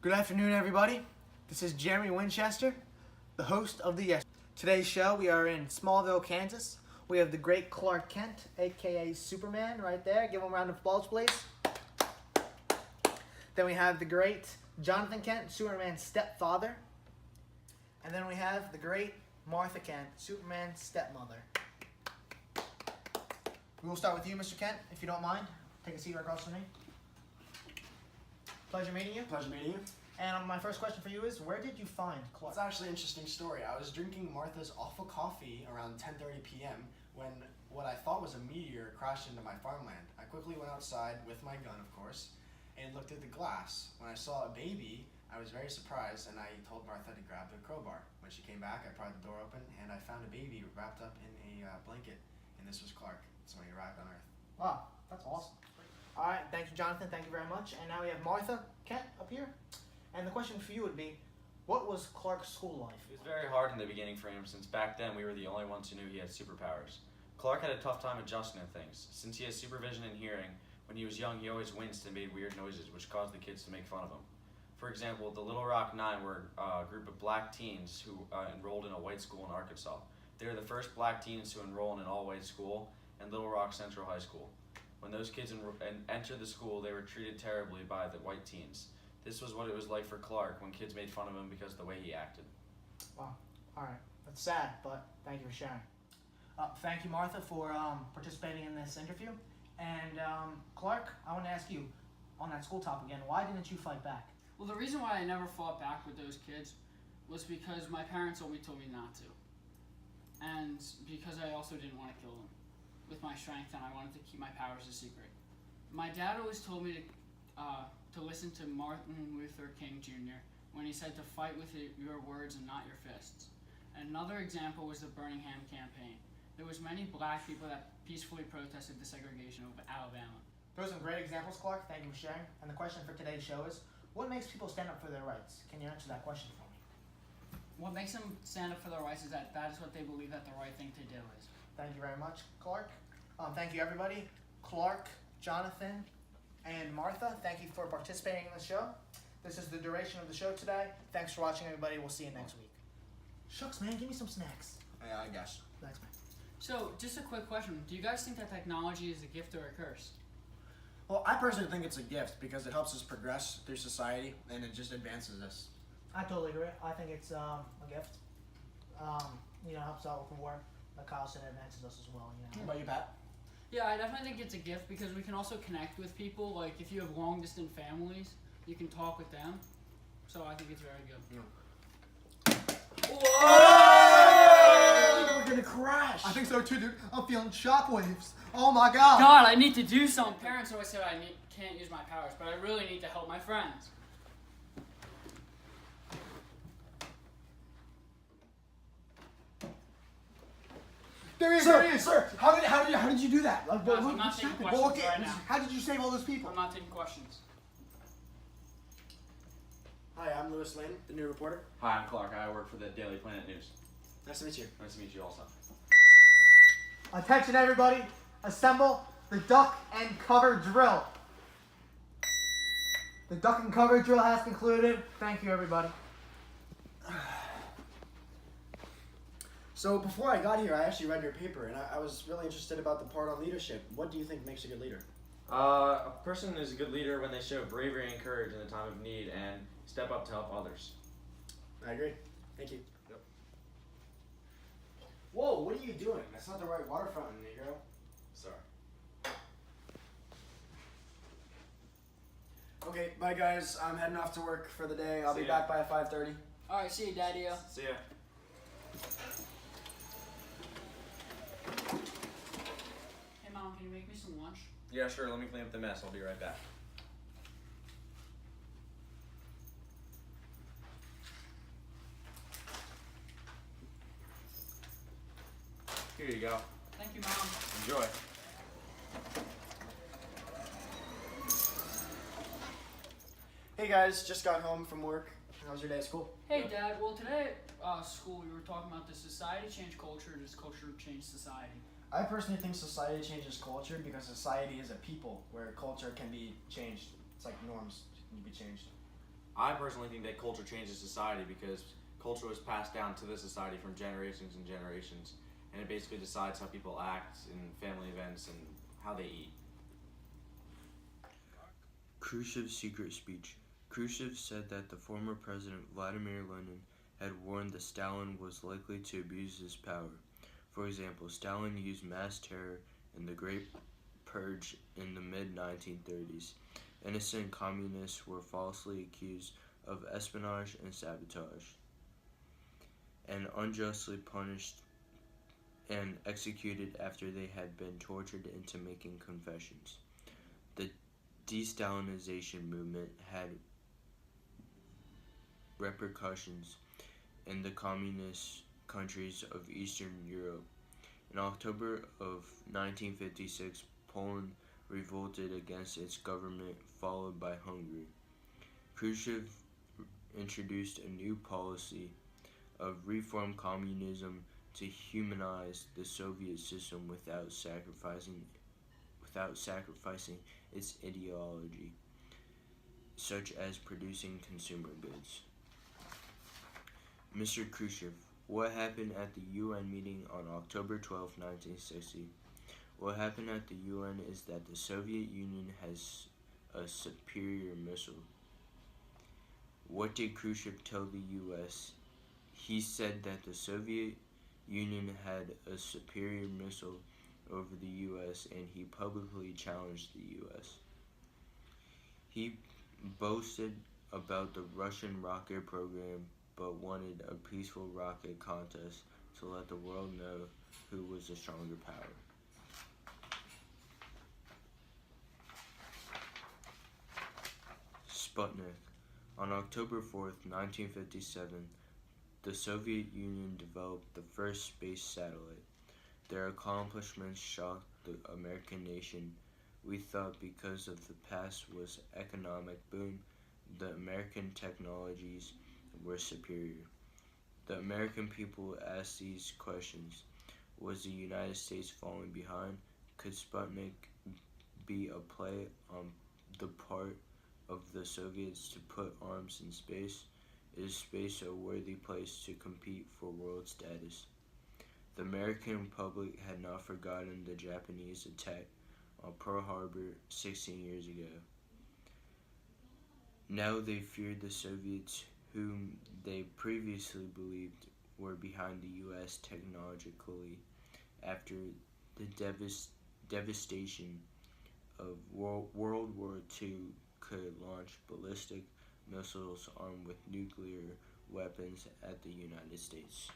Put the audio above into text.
Good afternoon, everybody. This is Jeremy Winchester, the host of the Yes. Today's show, we are in Smallville, Kansas. We have the great Clark Kent, aka Superman, right there. Give him a round of applause, please. Then we have the great Jonathan Kent, Superman's stepfather. And then we have the great Martha Kent, Superman's stepmother. We will start with you, Mr. Kent, if you don't mind. Take a seat right across from me. Pleasure meeting you. Pleasure meeting you. And my first question for you is, where did you find Clark? It's actually an interesting story. I was drinking Martha's awful coffee around 10:30 p.m. when what I thought was a meteor crashed into my farmland. I quickly went outside with my gun, of course, and looked at the glass. When I saw a baby, I was very surprised, and I told Martha to grab the crowbar. When she came back, I pried the door open, and I found a baby wrapped up in a blanket, and this was Clark. So when he arrived on Earth. Wow, that's awesome. All right, thank you, Jonathan. Thank you very much. And now we have Martha Kent up here. And the question for you would be, what was Clark's school life? It was very hard in the beginning for him, since back then we were the only ones who knew he had superpowers. Clark had a tough time adjusting to things. Since he has supervision and hearing, when he was young he always winced and made weird noises, which caused the kids to make fun of him. For example, the Little Rock Nine were a group of black teens who enrolled in a white school in Arkansas. They were the first black teens to enroll in an all-white school in Little Rock Central High School. When those kids entered the school, they were treated terribly by the white teens. This was what it was like for Clark when kids made fun of him because of the way he acted. Wow. All right. That's sad, but thank you for sharing. Thank you, Martha, for participating in this interview. And Clark, I want to ask you, on that school top again, why didn't you fight back? Well, the reason why I never fought back with those kids was because my parents always told me not to. And because I also didn't want to kill them with my strength, and I wanted to keep my powers a secret. My dad always told me to listen to Martin Luther King Jr. when he said to fight with your words and not your fists. Another example was the Birmingham campaign. There was many black people that peacefully protested the segregation of Alabama. Those are some great examples, Clark. Thank you for sharing. And the question for today's show is, what makes people stand up for their rights? Can you answer that question for me? What makes them stand up for their rights is that is what they believe that the right thing to do is. Thank you very much, Clark. Thank you, everybody. Clark, Jonathan, and Martha, thank you for participating in the show. This is the duration of the show today. Thanks for watching, everybody. We'll see you next week. Shucks, man. Give me some snacks. Yeah, I guess. Thanks, man. So, just a quick question. Do you guys think that technology is a gift or a curse? Well, I personally think it's a gift because it helps us progress through society and it just advances us. I totally agree. I think it's a gift. Helps out with the war. Like Kyle said, it advances us as well. What about you, Pat? Yeah, I definitely think it's a gift because we can also connect with people. Like, if you have long-distance families, you can talk with them. So I think it's very good. Whoa! We're gonna crash. I think so too, dude. I'm feeling shockwaves. Oh my god. God, I need to do something. Parents always said can't use my powers, but I really need to help my friends. There he is. Sir, how did you do that? Like, Guys, I'm not taking questions right now. How did you save all those people? I'm not taking questions. Hi, I'm Lewis Lynn, the new reporter. Hi, I'm Clark. I work for the Daily Planet News. Nice to meet you. Nice to meet you also. Attention, everybody. Assemble the duck and cover drill. The duck and cover drill has concluded. Thank you, everybody. So before I got here, I actually read your paper, and I was really interested about the part on leadership. What do you think makes a good leader? A person is a good leader when they show bravery and courage in the time of need and step up to help others. I agree. Thank you. Yep. Whoa, what are you doing? That's not the right water fountain, Negro. Sorry. Okay, bye guys. I'm heading off to work for the day. I'll See be ya. back by 5:30. All right, see you, Daddy-o. See ya. Hey, Mom, can you make me some lunch? Yeah, sure. Let me clean up the mess. I'll be right back. Here you go. Thank you, Mom. Enjoy. Hey guys, just got home from work. How was your day at school? Hey, Dad. Well, today at school we were talking about does society change culture or does culture change society? I personally think society changes culture because society is a people where culture can be changed. It's like norms can be changed. I personally think that culture changes society because culture was passed down to the society from generations and generations, and it basically decides how people act in family events and how they eat. Khrushchev's secret speech. Khrushchev said that the former president Vladimir Lenin had warned that Stalin was likely to abuse his power. For example, Stalin used mass terror in the Great Purge in the mid-1930s. Innocent communists were falsely accused of espionage and sabotage, and unjustly punished and executed after they had been tortured into making confessions. The de-Stalinization movement had repercussions in the communist countries of Eastern Europe. In October of 1956, Poland revolted against its government, followed by Hungary. Khrushchev introduced a new policy of reform communism to humanize the Soviet system without sacrificing its ideology, such as producing consumer goods. Mr. Khrushchev, what happened at the UN meeting on October 12, 1960? What happened at the UN is that the Soviet Union has a superior missile. What did Khrushchev tell the US? He said that the Soviet Union had a superior missile over the US, and he publicly challenged the US. He boasted about the Russian rocket program, but wanted a peaceful rocket contest to let the world know who was the stronger power. Sputnik. On October 4th, 1957, the Soviet Union developed the first space satellite. Their accomplishments shocked the American nation. We thought because of the past was economic boom, the American technologies were superior. The American people asked these questions. Was the United States falling behind? Could Sputnik be a play on the part of the Soviets to put arms in space? Is space a worthy place to compete for world status? The American public had not forgotten the Japanese attack on Pearl Harbor 16 years ago. Now they feared the Soviets, whom they previously believed were behind the U.S. technologically after the devastation of World War II could launch ballistic missiles armed with nuclear weapons at the United States.